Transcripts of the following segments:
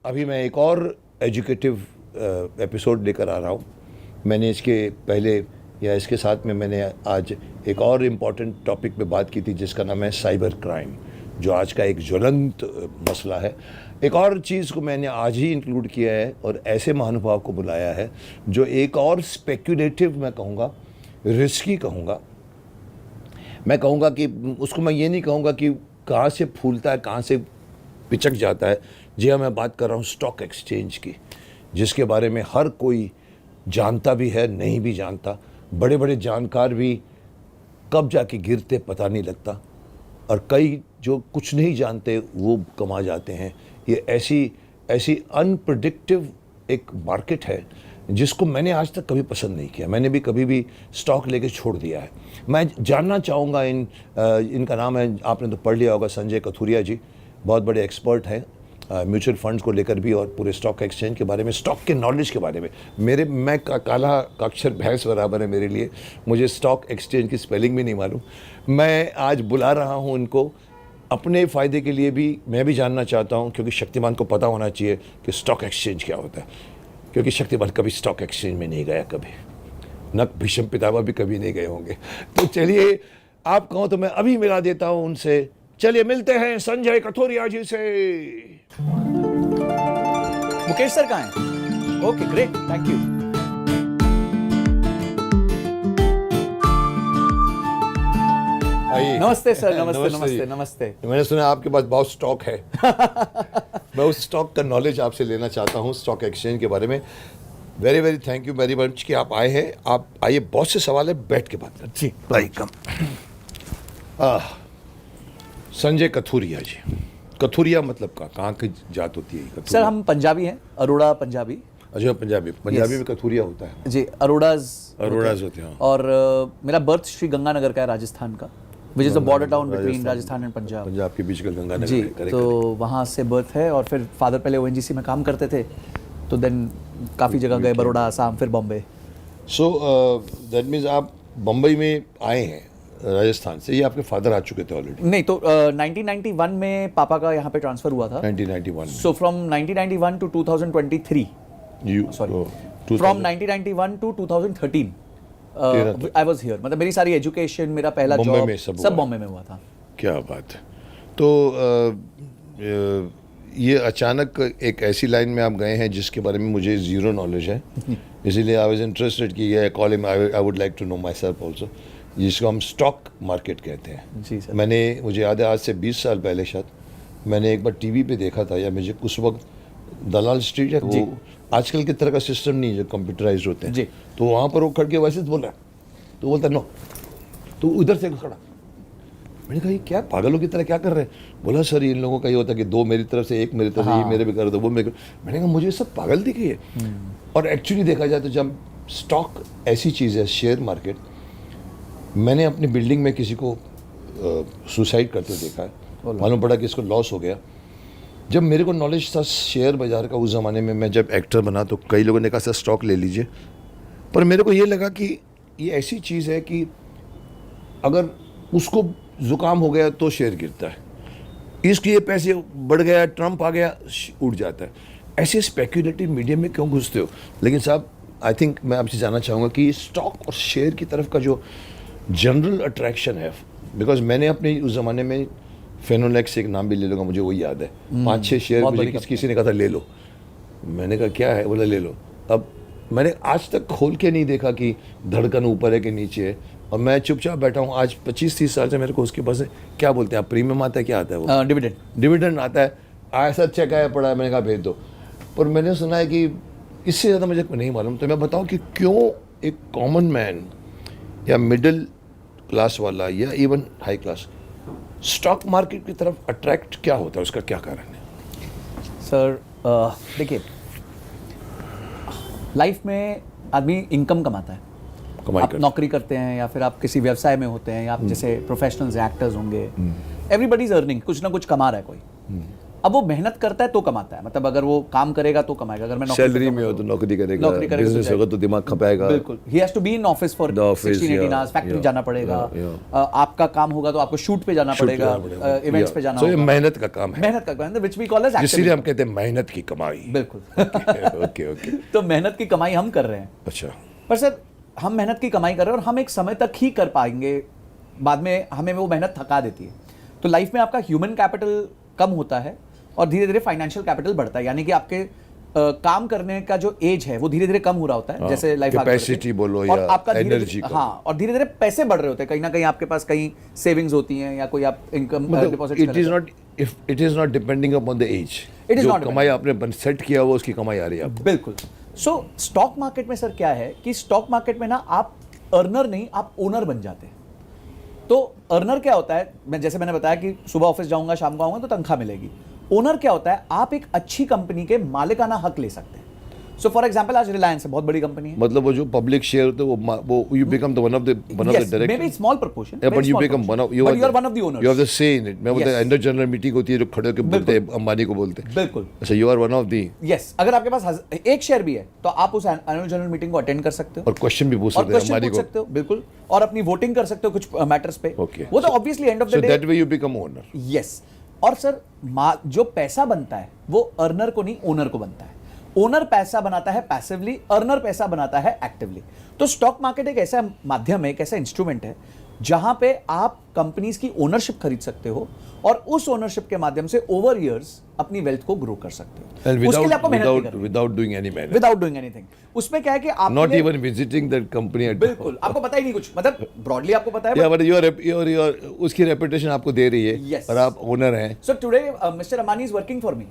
अभी मैं एक और एजुकेटिव एपिसोड लेकर आ रहा हूँ। मैंने इसके पहले या इसके साथ में मैंने आज एक और इम्पॉर्टेंट टॉपिक पे बात की थी जिसका नाम है साइबर क्राइम, जो आज का एक ज्वलंत मसला है। एक और चीज़ को मैंने आज ही इंक्लूड किया है और ऐसे महानुभाव को बुलाया है जो एक और स्पेक्यूलेटिव, मैं कहूँगा रिस्की कहूँगा, मैं कहूँगा कि उसको मैं ये नहीं कहूँगा कि कहाँ से फूलता है कहाँ से पिचक जाता है। जी हाँ, मैं बात कर रहा हूँ स्टॉक एक्सचेंज की, जिसके बारे में हर कोई जानता भी है, नहीं भी जानता। बड़े बड़े जानकार भी कब जाके गिरते पता नहीं लगता, और कई जो कुछ नहीं जानते वो कमा जाते हैं। ये ऐसी अनप्रेडिक्टिव एक मार्केट है जिसको मैंने आज तक कभी पसंद नहीं किया। मैंने भी कभी भी स्टॉक लेके छोड़ दिया है। मैं जानना चाहूँगा इनका नाम है, आपने तो पढ़ लिया होगा, संजय कथुरिया जी, बहुत बड़े एक्सपर्ट हैं म्यूचुअल फंड्स को लेकर भी और पूरे स्टॉक एक्सचेंज के बारे में, स्टॉक के नॉलेज के बारे में। मैं काला अक्षर भैंस बराबर है मेरे लिए, मुझे स्टॉक एक्सचेंज की स्पेलिंग भी नहीं मालूम। मैं आज बुला रहा हूँ इनको अपने फ़ायदे के लिए भी। मैं भी जानना चाहता हूँ क्योंकि शक्तिमान को पता होना चाहिए कि स्टॉक एक्सचेंज क्या होता है, क्योंकि शक्तिमान कभी स्टॉक एक्सचेंज में नहीं गया, कभी न भीष्म पितामह भी कभी नहीं गए होंगे। तो चलिए, आप कहो तो मैं अभी मिला देता हूँ उनसे। चलिए मिलते हैं संजय कथुरिया जी से। मुकेश सर कहाँ हैं? Okay great, thank you. आइए। नमस्ते सर, नमस्ते नमस्ते नमस्ते। मैंने सुना आपके पास बहुत स्टॉक है। मैं उस स्टॉक का नॉलेज आपसे लेना चाहता हूँ, स्टॉक एक्सचेंज के बारे में। Very very thank you very much कि आप आए हैं। आप आइए, बहुत से सवाल है, बैठ के बात करते जी, वेलकम। संजय कथुरिया जी, कथुरिया मतलब कहाँ की जात होती है कथुरिया? सर हम पंजाबी हैं, अरोड़ा पंजाबी। अच्छा, पंजाबी में कथुरिया होता है जी, अरोड़ाज होते हैं। और मेरा बर्थ श्री गंगानगर का है, राजस्थान का, which is the border town between Rajasthan and Punjab के बीच का गंगानगर जी। है, तो वहाँ से बर्थ है, और फिर फादर पहले ओएनजीसी में काम करते थे, तो देन काफ़ी जगह गए, बड़ौदा, आसाम, फिर बॉम्बे। सो दैट मीन्स आप बम्बई में आए हैं राजस्थान से, ये आपके फादर आ चुके थे ऑलरेडी? नहीं, तो 1991 में पापा का यहाँ पे ट्रांसफर हुआ था। 1991 so from 1991 to 2023, from 1991 to 2013 I was here. मतलब मेरी सारी एजुकेशन, मेरा पहला जॉब सब बॉम्बे में हुआ था। क्या बात है। तो ये अचानक एक ऐसी लाइन में आप गए हैं जिसके बारे में मुझे ज़ीरो नॉलेज है, इसीलिए आई वाज इंटरेस्टेड कि ये call him, I would like to know myself also, जिसको हम स्टॉक मार्केट कहते हैं। जी सर। मुझे याद है आज से 20 साल पहले शायद मैंने एक बार टीवी पे देखा था, या मुझे उस वक्त दलाल स्ट्रीट है, वो आजकल की तरह का सिस्टम नहीं जो कंप्यूटराइज होते हैं, तो वहाँ पर वो खड़ के वैसे बोल रहा है, तो बोलता नो, तो उधर से खड़ा। मैंने कहा ये क्या पागलों की तरह क्या कर रहे हैं? बोला सर इन लोगों का ये होता है कि दो मेरी तरफ से, एक मेरी तरफ से, ये मेरे भी कर दो, वो मेरे। मैंने कहा मुझे सब पागल दिखे है। और एक्चुअली देखा जाए तो जब स्टॉक ऐसी चीज़ है, शेयर मार्केट, मैंने अपनी बिल्डिंग में किसी को सुसाइड करते देखा है, मालूम पड़ा कि इसको लॉस हो गया। जब मेरे को नॉलेज था शेयर बाज़ार का उस ज़माने में, मैं जब एक्टर बना तो कई लोगों ने कहा सर स्टॉक ले लीजिए, पर मेरे को ये लगा कि ये ऐसी चीज़ है कि अगर उसको ज़ुकाम हो गया तो शेयर गिरता है, इसके ये पैसे बढ़ गया, ट्रंप आ गया, उड़ जाता है। ऐसे स्पेक्यूलेटिव मीडियम में क्यों घुसते हो? लेकिन साहब आई थिंक मैं आपसे जानना चाहूँगा कि स्टॉक और शेयर की तरफ का जो जनरल अट्रैक्शन है, बिकॉज मैंने अपने उस ज़माने में फेनोलेक्स, एक नाम भी ले लूँगा, मुझे वही याद है, 5-6 शेयर मुझे किसी ने कहा था ले लो। मैंने कहा क्या है? बोला ले लो। अब मैंने आज तक खोल के नहीं देखा कि धड़कन ऊपर है कि नीचे है, और मैं चुपचाप बैठा हूँ। आज 25-30 साल से मेरे को उसके पास क्या बोलते हैं आप, प्रीमियम आता है, क्या आता है वो? डिविडेंड आता है। ऐसा चेक आया पड़ा है, मैंने कहा भेज दो। पर मैंने सुना है कि इससे ज़्यादा मुझे नहीं मालूम। तो मैं बताऊँ कि क्यों एक कॉमन मैन या मिडिल क्लास वाला या even high class stock market की तरफ अट्रैक्ट क्या होता है, उसका क्या कारण है? सर देखिए, लाइफ में आदमी इनकम कमाता है, आप नौकरी करते हैं या फिर आप किसी व्यवसाय में होते हैं, या आप जैसे प्रोफेशनल्स एक्टर्स होंगे, एवरीबडी इज अर्निंग, कुछ ना कुछ कमा रहा है कोई। अब वो मेहनत करता है तो कमाता है, मतलब अगर वो काम करेगा तो कमाएगा। अगर मैं सैलरी में हो तो नौकरी करेगा, बिजनेस होगा तो दिमाग खपाएगा। बिल्कुल, he has to be in office for 16-18 hours, factory जाना पड़ेगा। आपका काम होगा तो आपको शूट पे जाना पड़ेगा, इवेंट्स पे जाना होगा। तो ये मेहनत का काम है, मेहनत का काम है, which we call as activity. इसलिए हम कहते हैं मेहनत की कमाई। बिल्कुल। Okay okay. तो मेहनत की कमाई हम कर रहे हैं। अच्छा, पर सर हम मेहनत की कमाई कर रहे हैं और हम एक समय तक ही कर पाएंगे, बाद में हमें वो मेहनत थका देती है। तो लाइफ में आपका ह्यूमन कैपिटल कम होता है और धीरे धीरे फाइनेंशियल कैपिटल बढ़ता है, यानी कि आपके काम करने का जो एज है वो धीरे धीरे कम हो रहा होता है। जैसे लाइफ कैपेसिटी बोलो या आपका एनर्जी, हाँ, और धीरे धीरे पैसे बढ़ रहे होते हैं, कहीं ना कहीं आपके पास कहीं सेविंग्स होती हैं या कोई आप income deposit. It is not depending upon the age. जो कमाई आपने सेट किया वो उसकी कमाई आ रही है आपको। बिल्कुल। सो स्टॉक मार्केट में सर क्या है कि स्टॉक मार्केट में ना आप अर्नर नहीं, आप ओनर बन जाते हैं। तो अर्नर क्या होता है, मैंने बताया कि सुबह ऑफिस जाऊंगा, शाम को आऊंगा तो तनख्वाह मिलेगी। ओनर क्या होता है, आप एक अच्छी कंपनी के मालिकाना हक ले सकते हैं। सो फॉर एग्जांपल आज रिलायंस है, बहुत बड़ी कंपनी है, मतलब वो जो पब्लिक शेयर होते हैं वो you become the one of the director, may be small proportion, but you become one of, you are one of the owners, you have the say in it. मैं बोलता है अंडर जनरल मीटिंग होती है जो खड़े होकर बोलते हैं, अंबानी को बोलते हैं। बिल्कुल। अच्छा, you are one of the, yes. अगर आपके पास एक शेयर भी है तो आप उस एनुअल जनरल मीटिंग को अटेंड कर सकते हो और क्वेश्चन भी पूछ सकते हैं अंबानी को। बिल्कुल, और अपनी वोटिंग कर सकते हो कुछ मैटर्स पे। वो तो obviously end of the day, so that way you become owner. Yes. और सर जो पैसा बनता है वो अर्नर को नहीं, ओनर को बनता है। ओनर पैसा बनाता है पैसिवली, अर्नर पैसा बनाता है एक्टिवली। तो स्टॉक मार्केट एक ऐसा माध्यम है, एक ऐसा इंस्ट्रूमेंट है जहां पे आप कंपनीज की ओनरशिप खरीद सकते हो और उस ओनरशिप के माध्यम से ओवर इयर्स अपनी वेल्थ को ग्रो कर सकते हो। उसके लिए आपको मेहनत नहीं करनी, विदाउट डूइंग एनी मेहनत, विदाउट डूइंग एनीथिंग। उसमें क्या है कि आप not even visiting that company. बिल्कुल, आपको पता ही नहीं कुछ, मतलब ब्रॉडली आपको पता है, बट योर उसकी रेपुटेशन आपको दे रही है और आप ओनर हैं। So today mister Ambani is working for me,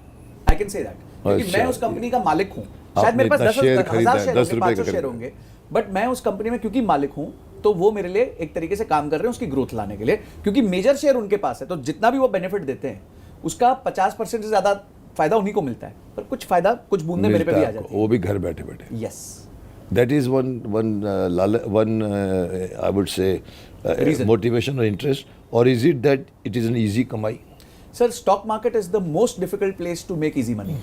I can say that, क्योंकि मैं उस कंपनी का मालिक हूं। शायद मेरे पास 10,000 शेयर होंगे, बट मैं उस कंपनी में क्योंकि मालिक हूं तो वो मेरे लिए एक तरीके से काम कर रहे हैं उसकी ग्रोथ लाने के लिए, क्योंकि मेजर शेयर उनके पास है। तो जितना भी वो बेनिफिट देते हैं उसका 50% से ज्यादा फायदा उन्हीं को मिलता है, पर कुछ फायदा कुछ बूंदे मेरे पे भी आ जाती है, वो भी घर बैठे बैठे। Yes, that is one I would say motivation और इंटरेस्ट। और is it that it is an easy कमाई? Sir stock market is the most difficult place to make easy money.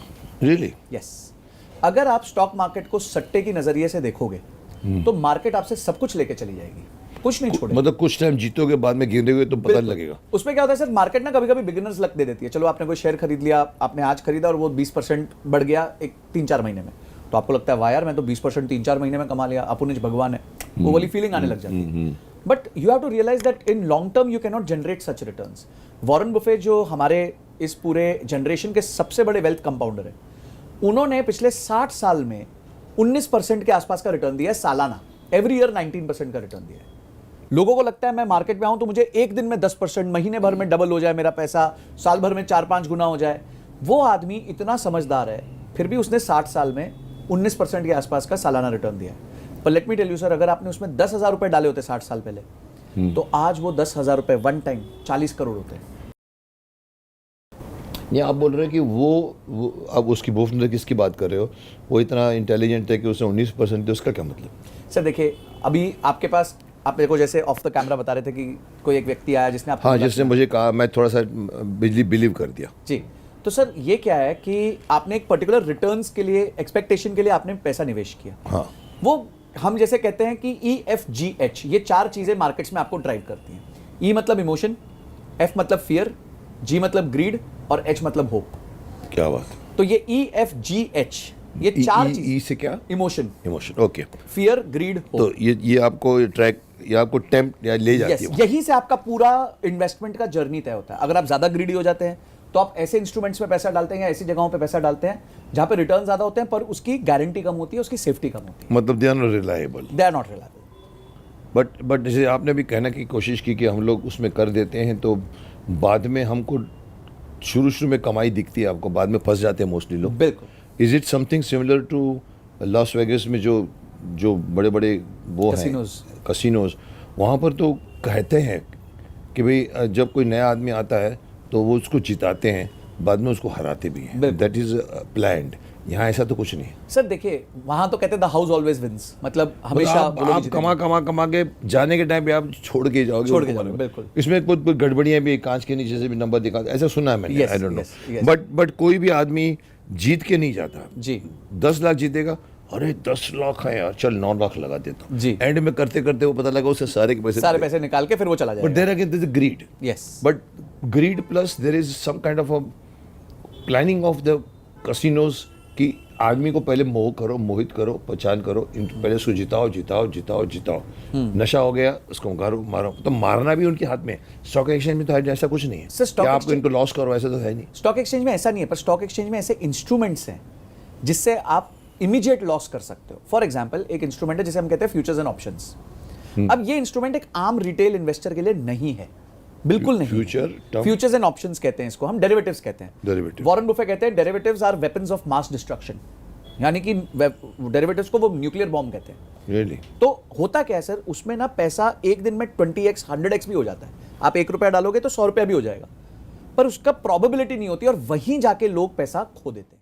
Really? Yes. अगर आप स्टॉक मार्केट को सट्टे की नजरिए से देखोगे तो मार्केट आपसे सब कुछ लेके चली जाएगी, कुछ नहीं छोड़ेगी। मतलब कुछ टाइम जीतोगे, बाद में गिरोगे तो पता नहीं लगेगा। उसमें क्या होता है सर, मार्केट ना कभी कभी बिगिनर्स लक दे देती है। चलो आपने कोई शेयर खरीद लिया, आपने आज खरीदा और वो 20% बढ़ गया एक 3-4 महीने में, तो आपको लगता है वाह यार मैं तो 20% 3-4 महीने में कमा लिया, अपुनिज भगवान है, वो वाली फीलिंग आने लग जाती है। But you have to realize that in long term you can not generate such returns. Warren Buffett जो हमारे इस पूरे जनरेशन के सबसे बड़े वेल्थ कंपाउंडर है, उन्होंने पिछले 60 साल में 19% के आसपास का रिटर्न दिया है सालाना, एवरी ईयर 19% का रिटर्न दिया है। लोगों को लगता है मैं मार्केट में आऊं तो मुझे एक दिन में 10%, महीने भर में डबल हो जाए मेरा पैसा, साल भर में 4-5 गुना हो जाए। वो आदमी इतना समझदार है, फिर भी उसने 60 साल में 19% के आसपास का सालाना रिटर्न दिया है। पर let me tell you sir, अगर आपने उसमें 10,000 रुपए डाले होते 60 साल पहले, तो आज वो 10,000 रुपए वन टाइम 40 करोड़ होते हैं। नहीं, आप बोल रहे हैं कि वो अब उसकी भूफनर किसकी बात कर रहे हो, वो इतना इंटेलिजेंट है कि उसने 19% दिया, उसका क्या मतलब? सर देखिए, अभी आपके पास, आप मेरे को जैसे ऑफ द कैमरा बता रहे थे कि कोई एक व्यक्ति आया जिसने आपको, हाँ, जिसने मुझे कहा, मैं थोड़ा सा बिलीव कर दिया जी। तो सर ये क्या है कि आपने एक पर्टिकुलर रिटर्न्स के लिए, एक्सपेक्टेशन के लिए आपने पैसा निवेश किया। हाँ, वो हम जैसे कहते हैं कि EFGH, ये 4 चीजें मार्केट्स में आपको ड्राइव करती हैं। E मतलब इमोशन, F मतलब फियर, G मतलब ग्रीड और H मतलब होप। क्या बात। तो ये EFGH, ये 4 चीज। E से क्या? Emotion, okay, fear, greed, hope. तो ये आपको ट्रैक, ये आपको टेम्प्ट या ले जाती है। यहीं से आपका पूरा इन्वेस्टमेंट का जर्नी तय होता है। अगर आप ज्यादा ग्रीडी हो जाते हैं तो आप ऐसे इंस्ट्रूमेंट्स में पैसा डालते हैं या ऐसी जगहों पे पैसा डालते हैं जहां पे रिटर्न ज्यादा होते हैं पर उसकी गारंटी कम होती है, उसकी सेफ्टी कम होती है। मतलब they are not reliable. But जैसे आपने भी कहने की कोशिश की कि हम लोग उसमें कर देते हैं तो बाद में हमको शुरू में कमाई दिखती है, आपको बाद में फंस जाते हैं मोस्टली लोग। बिल्कुल। Is it something similar to Las Vegas में जो बड़े बड़े वो हैं कसिनोज, वहाँ पर तो कहते हैं कि भाई जब कोई नया आदमी आता है तो वो उसको जिताते हैं बाद में उसको हराते भी हैं। बिल्कुल। That is planned. यहाँ ऐसा तो कुछ नहीं है। सर देखिए वहां तो कहते हैं द हाउस ऑलवेज विंस, मतलब हमेशा आप वो लोग ही कमा के जाने के टाइम पे आप छोड़ के जाओगे, छोड़ के उनको जाओगे, मालूम है। बिल्कुल। इसमें कुछ गड़बड़ियां भी, कांच के नीचे से भी नंबर दिखा, ऐसा सुना है मैंने। Yes, I don't know, yes, yes. But कोई भी आदमी जीत के नहीं जाता। जी 10 लाख जीतेगा, अरे 10 लाख है यार, चल 9 लाख लगा देता हूँ। जी। एंड में करते करते वो पता लगा उससे सारे के सारे पैसे निकाल के फिर वो चला बट जाएगा। There again this greed. Yes but greed plus there is some kind of a planning of the casinos कि आदमी को पहले मोहित करो, पहचान करो, पहले उसको जिताओ। नशा हो गया उसको मारो। तो मारना भी उनके हाथ में है। स्टॉक एक्सचेंज में तो ऐसा कुछ नहीं है सर, स्टॉक कि आपको एक्सचेंज- इनको लॉस करो, ऐसा तो है नहीं। स्टॉक एक्सचेंज में ऐसा नहीं है, पर स्टॉक एक्सचेंज में ऐसे इंस्ट्रूमेंट्स हैं जिससे आप इमीडिएट लॉस कर सकते हो। फॉर एग्जाम्पल एक इंस्ट्रूमेंट है जिसे हम कहते हैं फ्यूचर्स एंड ऑप्शंस। अब ये इंस्ट्रूमेंट एक आम रिटेल इन्वेस्टर के लिए नहीं है, बिल्कुल नहीं। फ्यूचर्स एंड ऑप्शंस कहते हैं इसको, हम डेरिवेटिव्स कहते हैं। Derivative। वॉरेन बुफे कहते हैं derivatives are weapons of mass destruction, यानी कि डेरिवेटिव्स को वो न्यूक्लियर बॉम्ब कहते हैं। रियली तो होता क्या है सर, उसमें ना पैसा एक दिन में 20x 100x भी हो जाता है। आप 1 रुपया डालोगे तो 100 रुपया भी हो जाएगा, पर उसका प्रोबेबिलिटी नहीं होती और वहीं जाके लोग पैसा खो देते हैं।